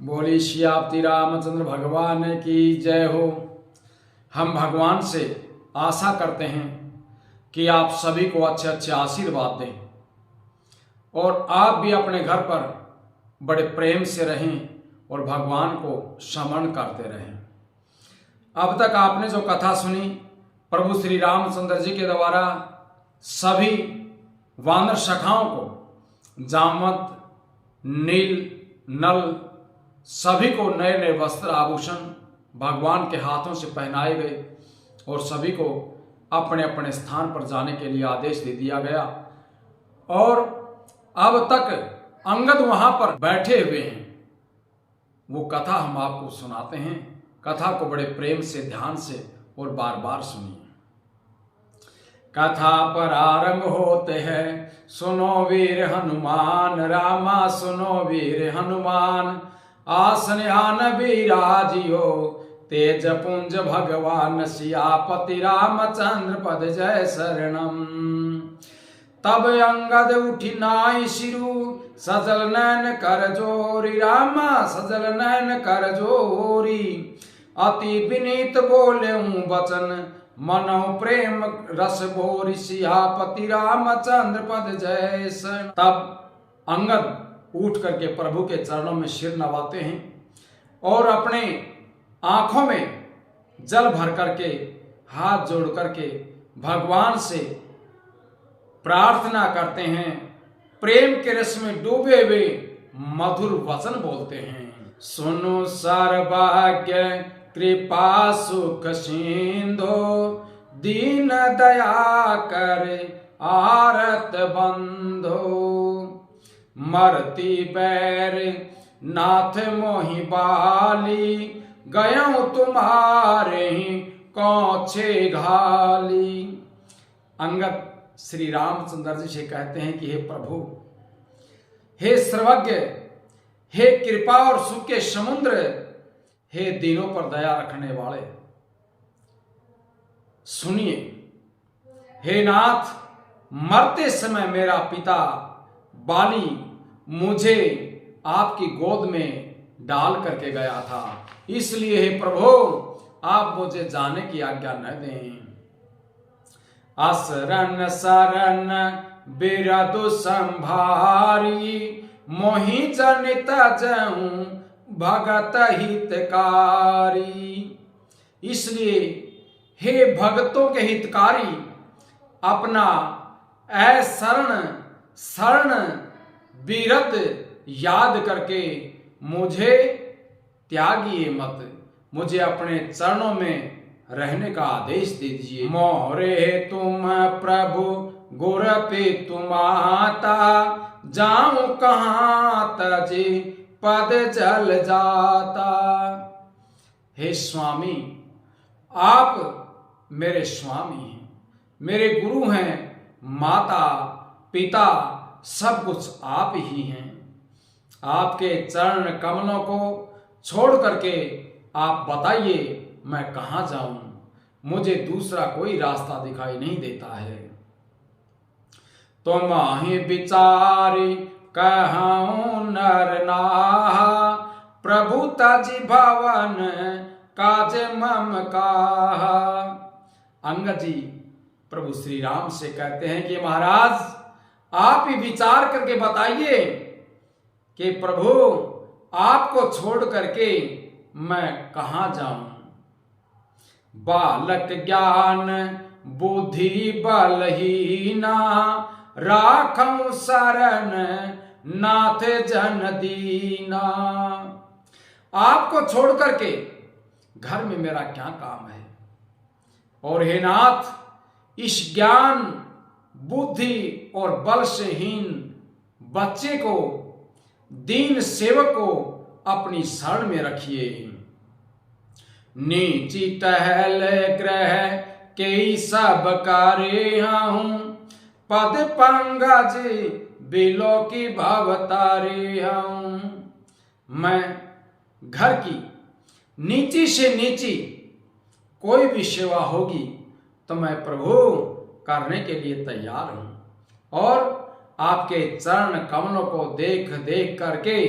बोली श्री रामचंद्र भगवान की जय हो। हम भगवान से आशा करते हैं कि आप सभी को अच्छे अच्छे आशीर्वाद दें और आप भी अपने घर पर बड़े प्रेम से रहें और भगवान को स्मरण करते रहें। अब तक आपने जो कथा सुनी प्रभु श्री रामचंद्र जी के द्वारा सभी वानर सखाओं को जामवंत, नील, नल सभी को नए नए वस्त्र आभूषण भगवान के हाथों से पहनाए गए और सभी को अपने अपने स्थान पर जाने के लिए आदेश दे दिया गया। और अब तक अंगद वहां पर बैठे हुए हैं। वो कथा हम आपको सुनाते हैं। कथा को बड़े प्रेम से, ध्यान से और बार बार सुनिए। कथा प्रारंभ होते हैं, सुनो वीर हनुमान रामा, सुनो वीर हनुमान। आसन आन विराजियो, तेज पुंज भगवान सियापति रामचंद्र पद जय शरणम। तब अंगद उठी नाई सिरु, सजल नैन कर जोरी रामा, सजल नैन कर जोरी। अति विनीत बोले वचन, मनो प्रेम रस भोरी सियापति रामचंद्र पद जय शरण। तब अंगद उठ करके प्रभु के चरणों में सिर नवाते हैं और अपने आंखों में जल भर करके हाथ जोड़ करके भगवान से प्रार्थना करते हैं। प्रेम के रस में डूबे हुए मधुर वचन बोलते हैं। सुनो सर्वज्ञ कृपा सुख सिंधो, दीन दया कर आरत बंधो। मरती बैर नाथ मोहि बाली, गयो तुम्हारे कौछे घाली। अंगद श्री रामचंद्र जी से कहते हैं कि हे प्रभु, हे सर्वज्ञ, हे कृपा और सुख के समुद्र, हे दीनों पर दया रखने वाले, सुनिए। हे नाथ, मरते समय मेरा पिता बाली मुझे आपकी गोद में डाल करके गया था, इसलिए हे प्रभु आप मुझे जाने की आज्ञा न दें। असरन सरन बिरदु संभारी, मोहि जनित जहूं भगत हितकारी। इसलिए हे भक्तों के हितकारी, अपना शरण शरण बीरत याद करके मुझे त्यागिए मत, मुझे अपने चरणों में रहने का आदेश दे दीजिए। मोरे तुम प्रभु गुर पे तुमाता, जाऊं कहां तजे पद जल जाता। हे स्वामी, आप मेरे स्वामी हैं, मेरे गुरु हैं, माता पिता सब कुछ आप ही हैं। आपके चरण कमलों को छोड़ करके आप बताइए मैं कहां जाऊं, मुझे दूसरा कोई रास्ता दिखाई नहीं देता है। तुम ही विचारी कहूं नर नाहा, प्रभु तजि भवन काज मम काहा। अंगद जी प्रभु श्री राम से कहते हैं कि महाराज, आप ही विचार करके बताइए कि प्रभु आपको छोड़ करके मैं कहां जाऊं। बालक ज्ञान बुद्धि बलहीना, राखूं शरण नाथ जन दीना। आपको छोड़ करके घर में मेरा क्या काम है, और हे नाथ, इस ज्ञान बुद्धि और बल से हीन बच्चे को, दीन सेवक को अपनी शरण में रखिए। नीची टहल ग्रह के सब कार्य हूं, पद पंकज बिलो की भवतारे हूं। मैं घर की नीची से नीची कोई भी सेवा होगी तो मैं प्रभु करने के लिए तैयार हूं, और आपके चरण कमलों को देख देख करके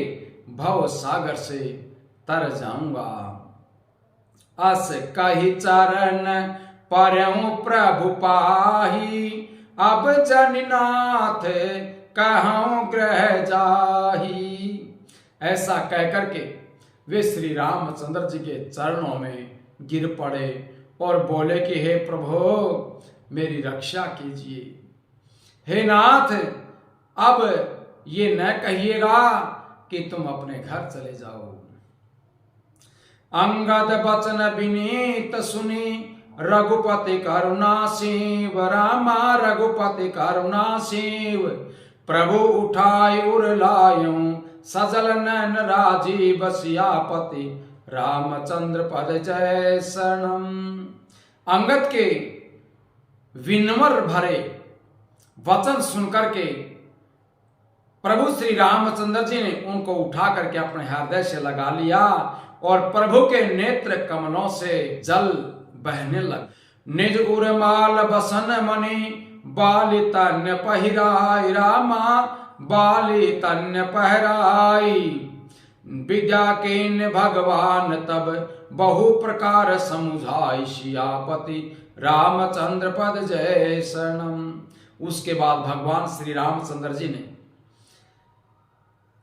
भव सागर से तर जाऊंगा। अस कही चरण परऊं प्रभु पाही, अब जननाथ कहूं ग्रह जाही। ऐसा कहकर के वे श्री रामचंद्र जी के चरणों में गिर पड़े और बोले कि हे प्रभु मेरी रक्षा कीजिए। हे नाथ, अब ये न कहिएगा कि तुम अपने घर चले जाओ। अंगद बचन विनीत सुनी, रघुपति करुणा शिव रामा रघुपति करुणा शिव। प्रभु उठाय उर लायूं, सजल नैन राजीव सियापति रामचंद्र पद जय शरणम। अंगद के विनम्र भरे वचन सुनकर के प्रभु श्री रामचंद्र जी ने उनको उठा करके अपने हृदय से लगा लिया और प्रभु के नेत्र कमलों से जल बहने लगा। निज उर्माल बसन मणि, बाली तन्य पहिराई रामा बाली तन्य पहराई। विद्या कीन भगवान तब बहु प्रकार समुझाई, सियापति रामचंद्र पद जय शरणम। उसके बाद भगवान श्री रामचंद्र जी ने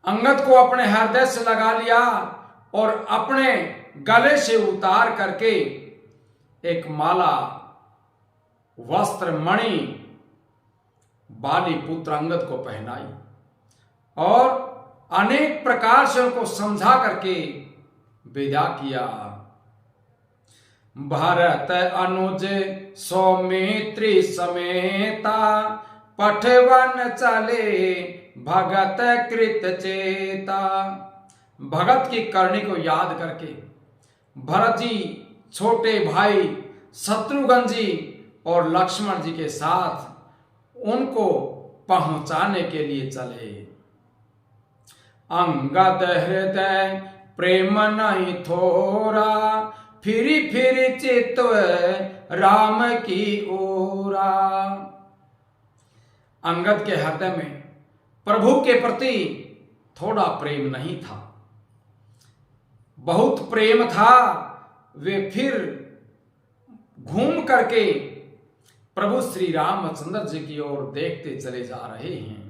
अंगद को अपने हृदय से लगा लिया और अपने गले से उतार करके एक माला वस्त्र मणि बाली पुत्र अंगद को पहनाई और अनेक प्रकार से उनको समझा करके विदा किया। भरत अनुज सौमित्री समेता, पठवन चले भगत कृत चेता। भगत की करनी को याद करके भरत जी छोटे भाई शत्रुघ्न जी और लक्ष्मण जी के साथ उनको पहुंचाने के लिए चले। अंगद हृदय प्रेम नहीं थोरा, फिरी फिरी चित्त राम की ओरा। अंगद के हृदय में प्रभु के प्रति थोड़ा प्रेम नहीं था, बहुत प्रेम था। वे फिर घूम करके प्रभु श्री रामचंद्र जी की ओर देखते चले जा रहे हैं।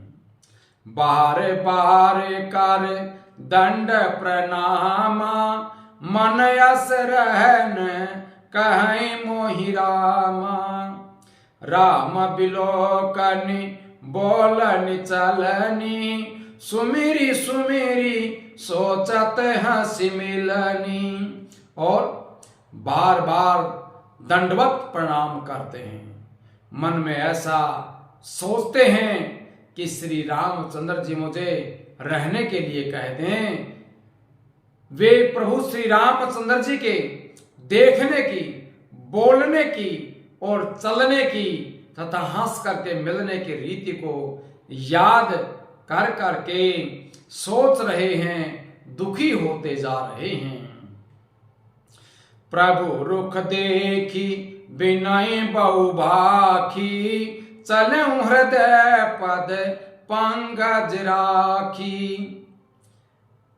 बार बार कर दंड प्रणामा, मन यस रहन कहीं मोहि रामा। राम बिलोकनि बोलनि चलनी, सुमिरी सुमिरी सोचत हंसी मिलनी। और बार बार दंडवत प्रणाम करते हैं, मन में ऐसा सोचते हैं कि श्री रामचंद्र जी मुझे रहने के लिए कह दें। वे प्रभु श्री रामचंद्र जी के देखने की, बोलने की और चलने की तथा हंस करके मिलने की रीति को याद कर करके सोच रहे हैं, दुखी होते जा रहे हैं। प्रभु रुख देखी विनय बहु भाखी, चले हृदय पद पंकज राखी।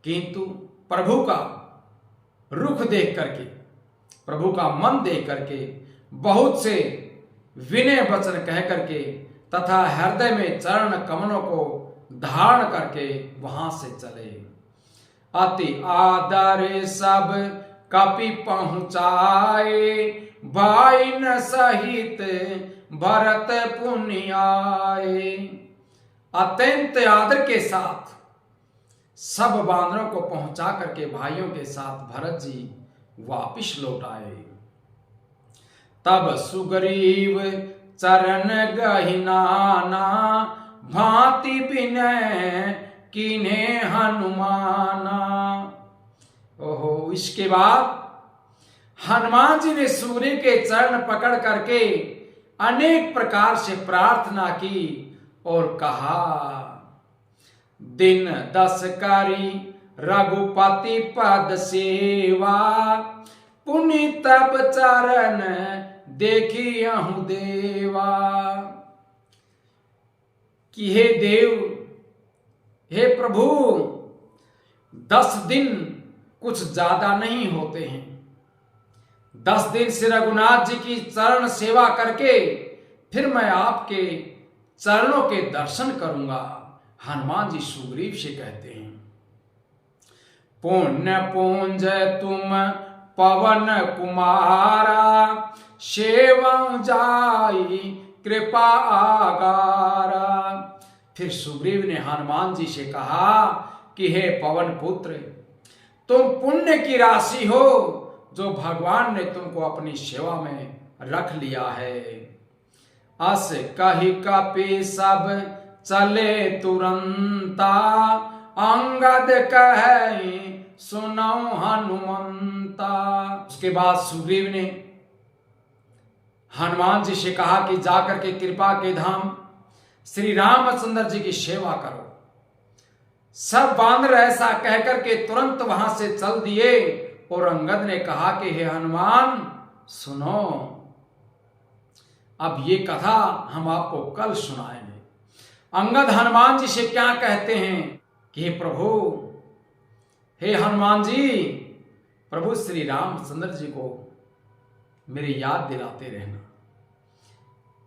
किंतु प्रभु का रुख देख करके, प्रभु का मन देख करके बहुत से विनय वचन कह करके तथा हृदय में चरण कमलों को धारण करके वहां से चले। अति आदर सब कपि पहुंचाए, भाई न सहित भरत पुनियाए। अत्यंत आदर के साथ सब बांदरों को पहुंचा करके भाइयों के साथ भरत जी वापिस लौट आए। तब सुग्रीव चरण गहिनाना, भांति विनय कीन्हे हनुमाना। ओहो, इसके बाद हनुमान जी ने सूर्य के चरण पकड़ करके अनेक प्रकार से प्रार्थना की और कहा, दिन 10 करी रघुपति पद सेवा, पुनि तब चरण देखियहु देवा। कि हे देव, हे प्रभु, 10 दिन कुछ ज्यादा नहीं होते हैं। 10 दिन श्री रघुनाथ जी की चरण सेवा करके फिर मैं आपके चरणों के दर्शन करूंगा। हनुमान जी सुग्रीव से कहते हैं, पुण्य पुंज तुम पवन कुमारा, सेवं जाई कृपा आगारा। फिर सुग्रीव ने हनुमान जी से कहा कि हे पवन पुत्र, तुम पुण्य की राशि हो जो भगवान ने तुमको अपनी सेवा में रख लिया है। अस कही कपि सब चले तुरंता, अंगद कहे सुनो हनुमंता। उसके बाद सुग्रीव ने हनुमान जी से कहा कि जाकर के कृपा के धाम श्री रामचंद्र जी की सेवा करो। सब बानर ऐसा कहकर के तुरंत वहां से चल दिए और अंगद ने कहा कि हे हनुमान सुनो, अब ये कथा हम आपको कल सुनाएंगे। अंगद हनुमान जी से क्या कहते हैं कि हे प्रभु, हे हनुमान जी, प्रभु श्री रामचंद्र जी को मेरी याद दिलाते रहना।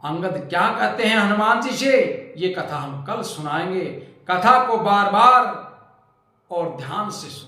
अंगद क्या कहते हैं हनुमान जी से, ये कथा हम कल सुनाएंगे। कथा को बार बार और ध्यान से सुन।